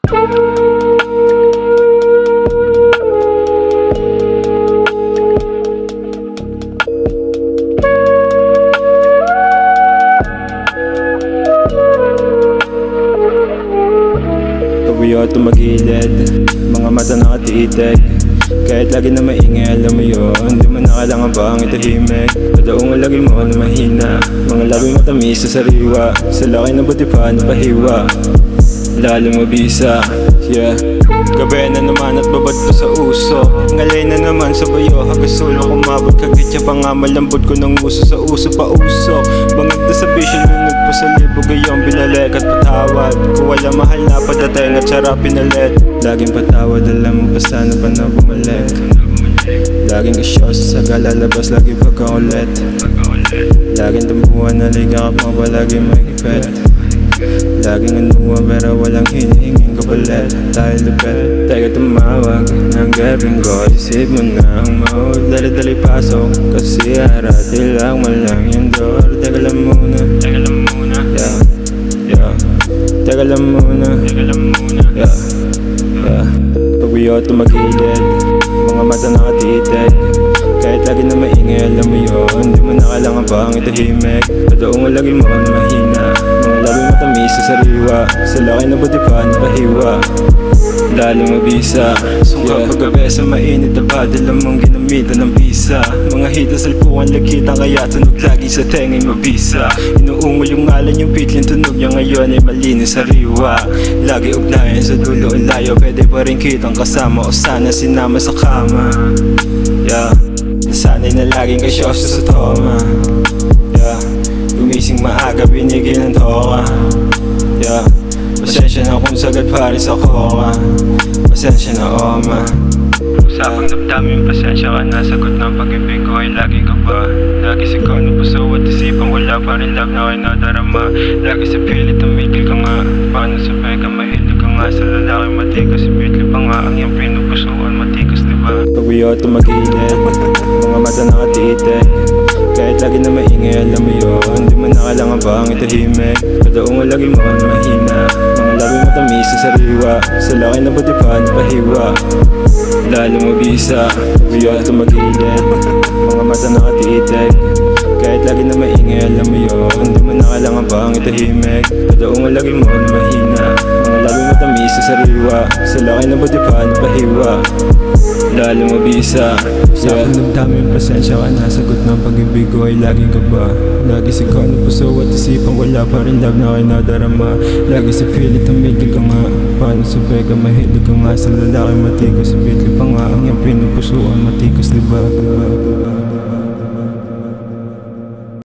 Tawiyo tumagilid, mga mata nakatitig. Kahit lagi na maingay, alam mo yun, di mo na kailangan pa ang itahimik. Tadaong lagi mo na mahina, mga labi matamis sa sariwa. Sa laki na buti pa na pahiwa, lalo mabisa, yeah. Gabi na naman at babad pa sa uso. Ngalay na naman sa bayo, hagasulo kumabot kagitya pa nga malambot ko ng uso sa uso pa uso. Bangag na sa vision, lunod pa sa libo gayong binalik at patawad. Kung wala mahal na padating at sarap pinalit. Laging patawad, alam mo pa sana pa na bumalik. Laging isyo sa lalabas, lagi pagkakulit. Laging tambuhan na liga ka pa ba, laging may kipet. Laging anuwa pero walang hinihinging kapalit. Dahil lupet, teka tumawag ng gabing ko. Isip mo na ang mode, dali-dali pasok. Kasi harati lang mo lang yung door. Teka lang muna, yeah, yeah. Teka lang muna, yeah, yeah. Pagbiyo tumagilid, mga mata nakatitig. Kahit lagi na maingay, alam mo yun, di mo na kailangan pa ang itahimik. Tadaong lagi mo na mahina, mga labi matamis sa sariwa. Sa laki na buti pa na pahiwa, lalo mabisa. Sungka paggabi sa mainit na badala mong ginamitan ng bisa. Mga hita salpuan lakitan kaya tunog lagi sa tengay mabisa. Inuungol yung ngalan yung pitlin tunog niya ngayon ay malinis sa riwa. Lagi ugnayan sa dulo o layo, pwede pa rin kitang kasama o sana sinama sa kama, yeah. Sana'y na laging kasyoso sa toma, yeah. Gumising maaga, binigil ng toka, yeah. Pasensya na kung sagad pa rin sa koka. Pasensya na oma. Usapang damdamin, pasensya ka na. Sagot ng pag-ibig ko ay lagi ka ba. Lagi sigaw ng puso at isipang wala pa rin love na kayo nadarama. Lagi sa pilit tumigil ka nga. Paano sabay ka mahilig ka nga sa lalaki matikas. Ibitli pa nga ang iyong pinupusuan matikas, diba? Pagbiyo tumagilid, mga mata nakatitig. Kahit lagi na maingay, alam mo yun, di mo na kailangan pa ang itahimik. Tadaong lagi mo na mahina, mga labi matamis sa sariwa. Sa laki na buti pa na pahiwa, lalo mabisa. Pagbiyo tumagilid, mga mata nakatitig. Kahit lagi na maingay, alam mo yun, di mo na kailangan pa ang itahimik. Tadaong lagi mo na mahina, mga labi matamis sa sariwa. Sa laki na buti pa na pahiwa, lalo mabisa. Sa akin damdamin, pasensya ka na. Sagot ng pag-ibig ko ay laging ka ba. Lagi sigaw ng puso at isipang wala pa rin love na kayo nadarama. Lagi sa pilit tumigil ka nga. Paano sabay ka mahilig ka nga sa lalaki matikas. Ibitli pa nga ang iyong pinupusuan matikas, diba?